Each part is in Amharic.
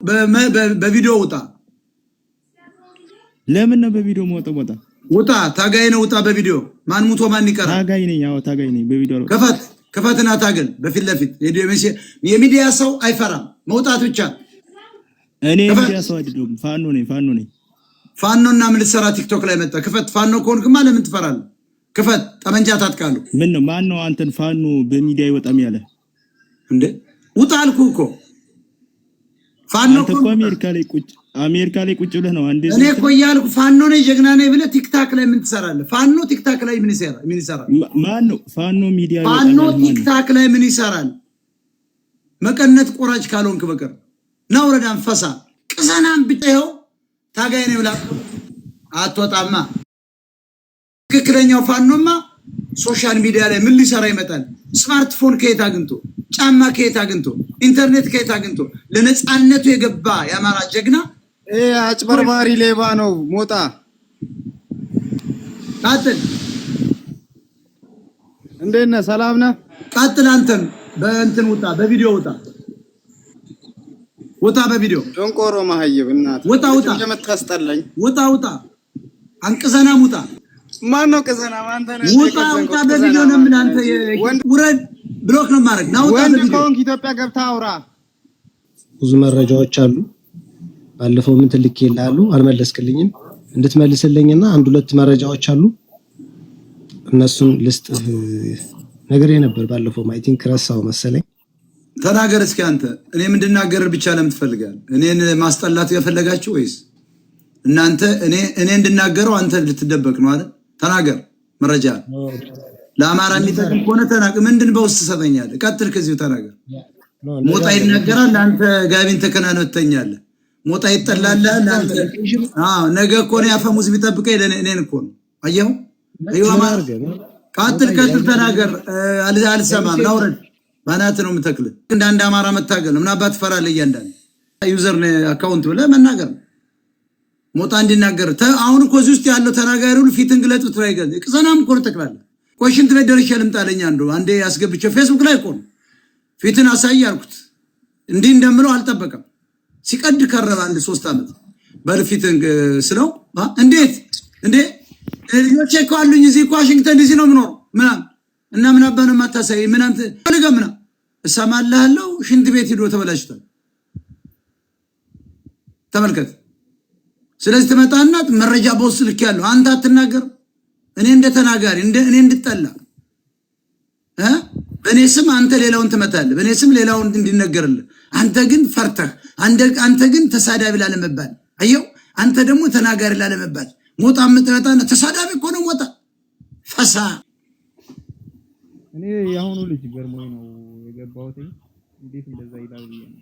በቪዲዮ ውጣ። ለምን ነው በቪዲዮ ወጣ? ውጣ ታጋይ ነው ውጣ በቪዲዮ ማን ሙቶ ማን ይቀራል? ታጋይ ነኝ። ያው ታጋይ ነኝ በቪዲዮ ከፈትና ታገል በፊት ለፊት የሚዲያ ሰው አይፈራም መውጣት ብቻ። እኔ የሚዲያ ሰው አይደለም ፋኖ ነኝ። ፋኖና ምን ልትሰራ ቲክቶክ ላይ መጣ? ክፈት። ፋኖ ከሆንክማ ለምን ትፈራለህ? ክፈት። ጠመንጃ ታጥቃሉ። ምን ነው ማን ነው አንተን ፋኖ በሚዲያ ይወጣም ያለ እንዴ? ውጣ አልኩህ እኮ ፋኖ እኮ አሜሪካ ላይ ቁጭ ብለህ ነው አንዴ። እኔ እኮ እያልኩ ፋኖ ነኝ ጀግና ነኝ ብለህ ቲክታክ ላይ ምን ትሰራለህ? ፋኖ ቲክታክ ላይ ምን ይሰራል? ማን ነው ፋኖ ሚዲያ ይወጣም? ፋኖ ቲክታክ ላይ ምን ይሰራል? መቀነት ቆራጭ ካልሆንክ በቀር ነው ወረዳን ፈሳ ቅዘናም ብጤው ታጋይ ነው ብላ አትወጣማ። ትክክለኛው ፋኖማ ሶሻል ሚዲያ ላይ ምን ሊሰራ ይመጣል? ስማርትፎን ከየት አግኝቶ፣ ጫማ ከየት አግኝቶ፣ ኢንተርኔት ከየት አግኝቶ ለነጻነቱ የገባ ያማራ ጀግና አጭበርባሪ ሌባ ነው። ሞጣ ቀጥል። እንዴት ነህ? ሰላም ነህ? ቀጥል። አንተም በእንትን ውጣ፣ በቪዲዮ ውጣ በቪዲዮ ዶንቆሮ ማህይብ እናት ውጣ የምታስጠላኝ ውጣ አንቅዘናም ውጣ። ማን ነው ቅዘና? አንተ ነህ። ውጣ በቪዲዮ ነው ምን አንተ ውረድ ብሎክ ነው ማድረግ ነው። ወንድ ከሆንክ ኢትዮጵያ ገብተህ አውራ። ብዙ መረጃዎች አሉ። ባለፈው ምን ትልክልሃሉ አልመለስክልኝም። እንድትመልስልኝና አንድ ሁለት መረጃዎች አሉ እነሱን ልስጥ ነገር ነበር። ባለፈው አይ ቲንክ ረሳው መሰለኝ። ተናገር እስኪ አንተ። እኔ እንድናገር ብቻ ለምን ትፈልጋለህ? እኔን ማስጠላት ያፈለጋችሁ ወይስ እናንተ እኔ እንድናገረው አንተ ልትደበቅ ነው አይደል? ተናገር መረጃ ለአማራ የሚጠቅም ከሆነ ተናገር። ምንድን በውስጥ ሰጠኛለህ? ቀጥል ከዚሁ ተናገር። ሞጣ ይናገራል አንተ ጋቢን ተከናነተኛለህ። ሞጣ ይጠላልህ አንተ። ነገ እኮ ነው ያፈሙዝ ቢጠብቀኝ እኔን እኮ ነው። አየው አማራ ቀጥል ተናገር። አልሰማም ላውረድ ባናት ነው የምተክልህ። እንደ አንድ አማራ መታገል ነው። ምን አባት ትፈራለህ? እያንዳንዱ ዩዘር አካውንት ብለህ መናገር ነው። ሞጣ እንዲናገር አሁን እኮ እዚህ ውስጥ ያለው ተናጋሪ ሁሉ ፊትን ግለጥ ትራይገል ቅዘናም እኮ ተክላለህ። ቆሽንት ላይ ደርሼ ልምጣለኝ አንዴ ያስገብቼው ፌስቡክ ላይ እኮ ነው ፊትን አሳይ አልኩት። እንዲህ እንደምለው አልጠበቀም። ሲቀድ ከረባ አንድ 3 ዓመት በልፊትን ስለው እንዴት ልጆቼ እኮ አሉኝ እዚህ ዋሽንግተን ዲሲ ነው የምኖረው ምናምን እና ምን አባነ ማታሳይ ምን አንተ ልገምና እሰማልሃለሁ። ሽንት ቤት ሄዶ ተበላሽቷል። ተመልከት። ስለዚህ ተመጣና መረጃ በውስጥ ልክ ያለው አንተ አትናገር። እኔ እንደተናጋሪ እኔ እንድጠላ በእኔ ስም አንተ ሌላውን ትመታለህ። በእኔ ስም ሌላውን እንዲነገርልህ አንተ ግን ፈርተህ አንተ ግን ተሳዳቢ ላለመባል አየው። አንተ ደግሞ ተናጋሪ ላለመባል ሞጣ የምትመጣና ተሳዳቢ እኮ ነው ሞጣ ፈሳ። እኔ ያሁኑ ልጅ ገርሞኝ ነው የገባሁት። እንዴት እንደዛ ይላል ብዬ ነው።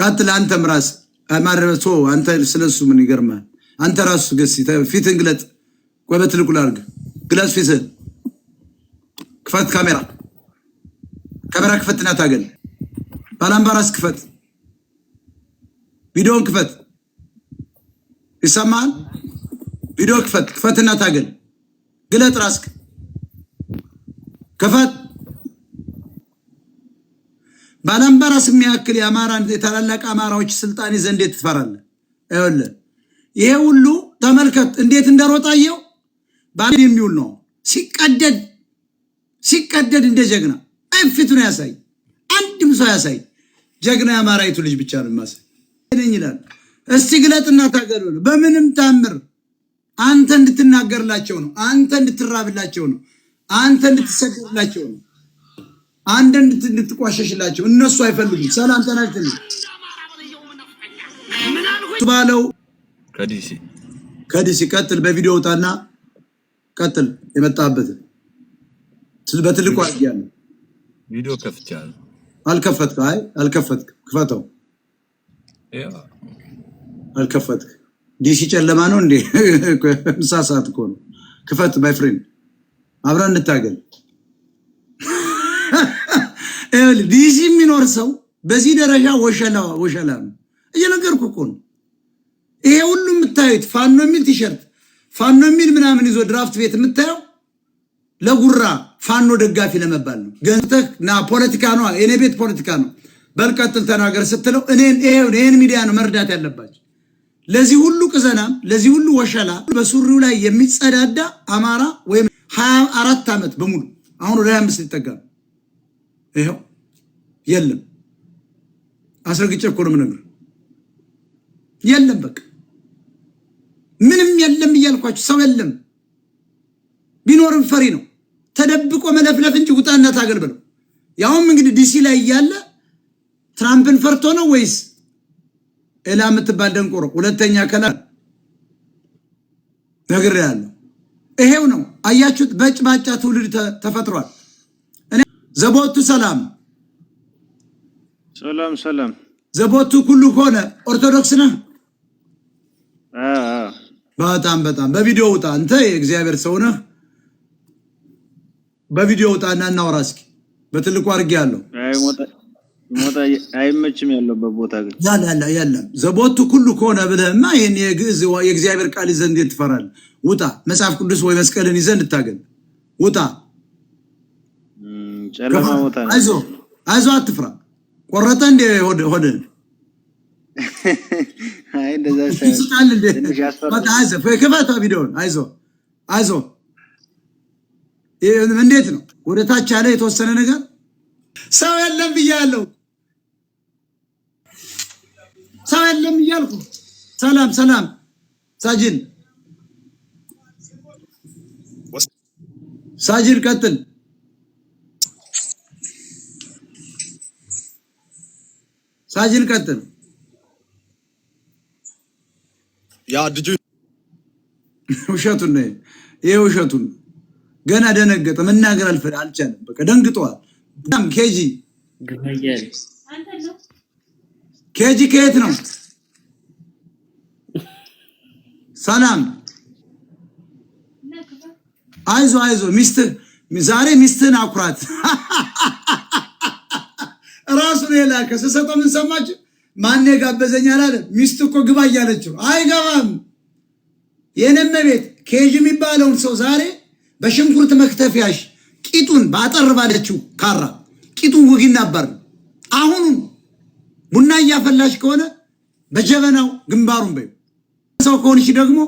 ቀጥል። አንተም ራስ አማረሶ አንተ ስለሱ ምን ይገርማል? አንተ ራሱ ገሲ ፊትን ግለጥ። ቆይ በትልቁ ላድርግ። ግለጽ ፊትን። ክፈት ካሜራ ክፈትና ታገል። ባላምባራስ ክፈት። ቪዲዮን ክፈት። ይሰማል? ቪዲዮ ክፈትና ታገል። ግለጥ ራስክ ክፈት። ባላምባራስ የሚያክል የአማራን የታላላቅ አማራዎች ስልጣን ይዘህ እንዴት ትፈራለህ? አይወለ ይሄ ሁሉ ተመልከት እንዴት እንደሮጣየው ባል የሚውል ነው። ሲቀደድ እንደ ጀግና አይፍቱ ነው ያሳይ። አንድም ሰው ያሳይ። ጀግና የአማራይቱ ልጅ ብቻ ነው ማሳይ ነኝ ይላል። እስቲ ግለጥና ታገል። በምንም ታምር አንተ እንድትናገርላቸው ነው። አንተ እንድትራብላቸው ነው። አንተ እንድትሰደድላቸው ነው። አንተ እንድትቋሸሽላቸው እነሱ አይፈልጉም። ሰላም ተናግተኝ ባለው ከዲሲ ቀጥል። በቪዲዮ ወጣና ቀጥል። የመጣበት በትልቁ አድርጊያለሁ። ቪዲዮ ከፍቻለሁ። አልከፈትክ። ክፈተው። አልከፈትክ። ዲሲ ጨለማ ነው እንዴ? ምሳ ሰዓት እኮ ነው። ክፈት ማይ ፍሬንድ፣ አብረን እንታገል። ዲሲ የሚኖር ሰው በዚህ ደረጃ ወሸላ ነው። እየነገርኩ እኮ ነው። ይሄ ሁሉ የምታዩት ፋኖ የሚል ቲሸርት ፋኖ የሚል ምናምን ይዞ ድራፍት ቤት የምታየው ለጉራ ፋኖ ደጋፊ ለመባል ነው። ገንዘህ ና ፖለቲካ ነው። የኔ ቤት ፖለቲካ ነው። በልቀጥል ተናገር ስትለው እኔን ሚዲያ ነው መርዳት ያለባቸው። ለዚህ ሁሉ ቅዘናም ለዚህ ሁሉ ወሸላ በሱሪው ላይ የሚጸዳዳ አማራ ወይም 24 ዓመት በሙሉ አሁን ወደ 25 ይጠጋል። ይሄው የለም አስረግጬ እኮ ነው የምነግርህ። የለም በቃ ምንም የለም እያልኳችሁ ሰው የለም። ቢኖርም ፈሪ ነው ተደብቆ መለፍለፍ እንጂ ውጣና ታገል ብለው። ያውም እንግዲህ ዲሲ ላይ እያለ ትራምፕን ፈርቶ ነው ወይስ ኤላ የምትባል ደንቆሮ ሁለተኛ ከላ ነግሬሃለሁ። ይሄው ነው አያችሁት። በጭባጫ ትውልድ ተፈጥሯል። እኔ ዘቦቱ ሰላም ሰላም ዘቦቱ ሁሉ ሆነ ኦርቶዶክስ ነህ? በጣም በቪዲዮ ውጣ። አንተ የእግዚአብሔር ሰው ነህ። በቪዲዮ ውጣና እናውራ እስኪ። በትልቁ አድርጌ ያለው ሞታ አይመችም ያለበት ቦታ ግን ያለ ዘቦቱ ሁሉ ከሆነ ብለህማ ይሄን የግዕዝ የእግዚአብሔር ቃል ይዘህ እንዴት ትፈራለህ? ውጣ። መጽሐፍ ቅዱስ ወይ መስቀልን ይዘህ እንድታገል ውጣ። ጨለማ ቦታ ነው። አይዞህ አትፍራ። ቆረጠ እንደ ሆድህን አይ እንደዛ ይስቃል እንደ በቃ አይዞህ። ክፈታ ቪዲዮውን። አይዞህ እንዴት ነው ወደ ታች ያለ የተወሰነ ነገር ሰው የለም ብያለሁ። ሰው የለም እያልኩ ሰላም ሳጅን ቀጥል። ሳጅን ቀጥል። ያ ልጁ ውሸቱን ነው ይሄ ውሸቱን። ገና ደነገጠ። መናገር አልቻለም። በቃ ደንግጧል። ኬጂ ከየት ነው? ሰላም አይዞ ዛሬ ሚስትህን አኩራት። ራሱ ሌላ ከሰሰጠው ምን ሰማችሁ? ማን የጋበዘኝ አላለ። ሚስት እኮ ግባ እያለችው አይገባም። የነመ ቤት ኬጂ የሚባለውን ሰው ዛሬ በሽንኩርት መክተፊያሽ ቂጡን ባጠር ባለችው ካራ ቂጡን ወጊና አባር። አሁን ቡና እያፈላሽ ከሆነ በጀበናው ግንባሩን በይ። ሰው ከሆንሽ ደግሞ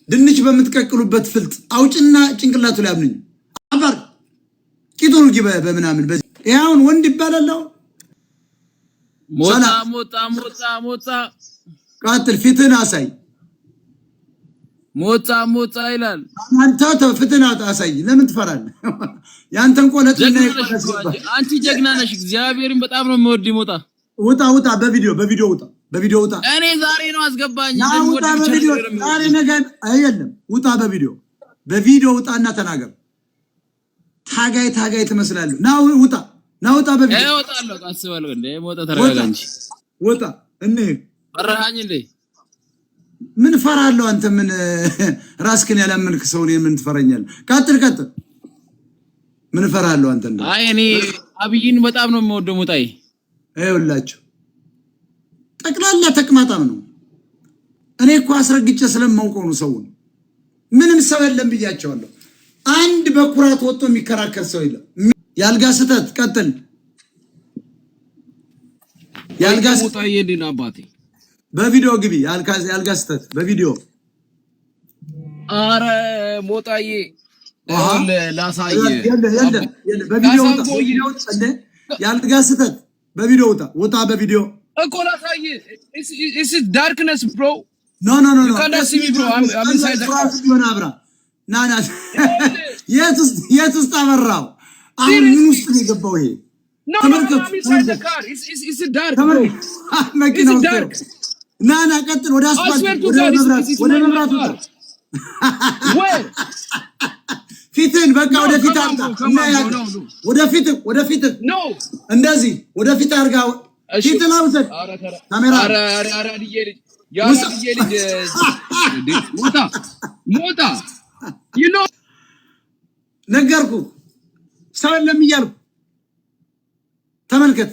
ድንች በምትቀቅሉበት ፍልጥ አውጭና ጭንቅላቱ ላይ አብንኝ አባር ቂጡን ወጊ በምናምን በዚህ ያውን ወንድ ይባላል። ሞጣ ቀጥል። ፊትን አሳይ። ሞጣ ይላል። አንተ ፍትን አሳይ። ለምን ትፈራለህ? ያንተን ቆለጥ እና ይቆለጥ። አንቺ ጀግና ነሽ። እግዚአብሔርን በጣም ነው የምወድ። ውጣ። በቪዲዮ ውጣ። እኔ ዛሬ ነው አስገባኝ። ውጣ በቪዲዮ ዛሬ ነገር አይደለም። ውጣ በቪዲዮ ውጣና ተናገር። ታጋይ ትመስላለህ። ናውጣ በቪዲዮ እወጣለሁ። አስባለሁ እንዴ ሞጣ ተረጋጋ እንጂ ውጣ። ፈራኸኝ እንዴ? ምን ፈራለሁ? አንተ ምን ራስክን ያላመንክ ሰው ነው? ምን ትፈረኛለህ? ቀጥል። ምን ፈራለሁ? አንተ እንዴ? አይ እኔ አብይን በጣም ነው የምወደው። ሞጣዬ አይውላችሁ ጠቅላላ ተቅማጣም ነው። እኔ እኮ አስረግጬ ስለማውቀው ነው ሰውን። ምንም ሰው የለም ብያቸዋለሁ። አንድ በኩራት ወጥቶ የሚከራከር ሰው የለም። ያልጋ ስተት ቀጥል። ያልጋ ሞጣዬ እንዴ አባቴ በቪዲዮ ግቢ። ያልጋ ስተት በቪዲዮ አረ ሞጣዬ ላሳየ በቪዲዮ ውጣ። ያልጋ ስተት በቪዲዮ ውጣ። በቪዲዮ እኮ ላሳየ። It's darkness bro. No. You can't see me bro. I'm inside the car. ና የት ውስጥ አበራው? አሁን ምን ውስጥ ነው የገባው ይሄ? ተመልከቱ። I'm inside the car. It's dark bro. መኪናው ና ቀጥል። ወደ አስፋልት ወደ መብራት ውጣ። ፊትን በቃ ወደፊት አምጣ። ወደፊት እንደዚህ ወደፊት አድርጋ። ፊት ላውሰድ ካሜራ። አረ ልጅ ሞጣ ነገርኩ። ሰው የለም እያልኩ ተመልከት።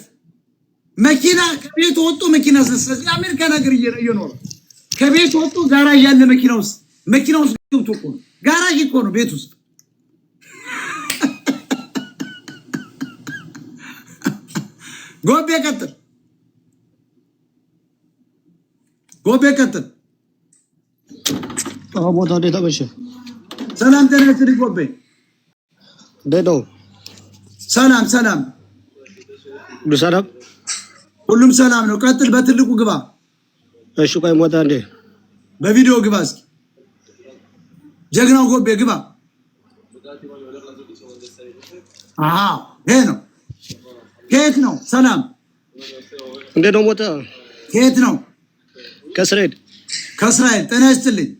መኪና ከቤት ወጡ። መኪና ስለዚህ አሜሪካ ነገር እየኖረ ከቤት ወጡ። ጋራጅ ያለ መኪና ውስጥ ገብቶ እኮ ነው። ጋራጅ እኮ ነው ቤት ውስጥ። ጎቤ ቀጥል። ጎቤ ቀጥል። ሞታ እንዴት አመሸ? ሰላም ጤና ይስጥልኝ ጎቤ። እንዴት ነው? ሰላም ሰላም፣ ሁሉ ሰላም? ሁሉም ሰላም ነው። ቀጥል፣ በትልቁ ግባ። እሺ ቆይ ሞታ እንዴ በቪዲዮ ግባ እስኪ። ጀግናው ጎቤ ግባ። አዎ ይሄ ነው። ከየት ነው? ሰላም እንዴት ነው ሞታ? ከየት ነው? ከእስራኤል። ከእስራኤል። ጤና ይስጥልኝ።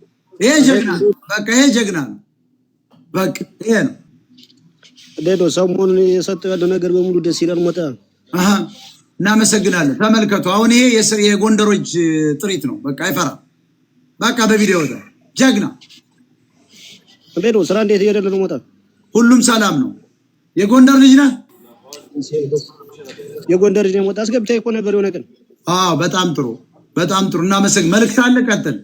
ይሄ ጀግና ነው። በቃ ይሄ ጀግና ነው። በቃ ይሄ ነው። እንዴት ነው ሰሞኑን የሰጠው ያለው ነገር በሙሉ ደስ ይላል ሞታ። እናመሰግናለን። ተመልከቱ። አሁን ይሄ የጎንደሮች ጥሪት ነው። በቃ አይፈራም። በቃ በቪዲዮ ወጣ። ጀግና። እንዴት ነው ስራ እንዴት እየሄደልህ ነው ሞታ? ሁሉም ሰላም ነው። የጎንደር ልጅ ነህ? የጎንደር ልጅ ነው ሞታ። አስገብተህ እኮ ነበር የሆነ ቀን። በጣም ጥሩ፣ በጣም ጥሩ። እናመሰግን። መልእክት አለ? ቀጥል።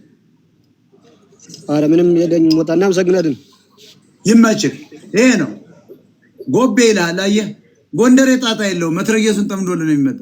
አረ ምንም የለኝም ሞታ። እናመሰግናለን። ይመችህ። ይሄ ነው ጎቤ ይላል። አየህ ጎንደር የጣጣ የለውም። መትረየሱን ጠምዶልን ነው የሚመጣ።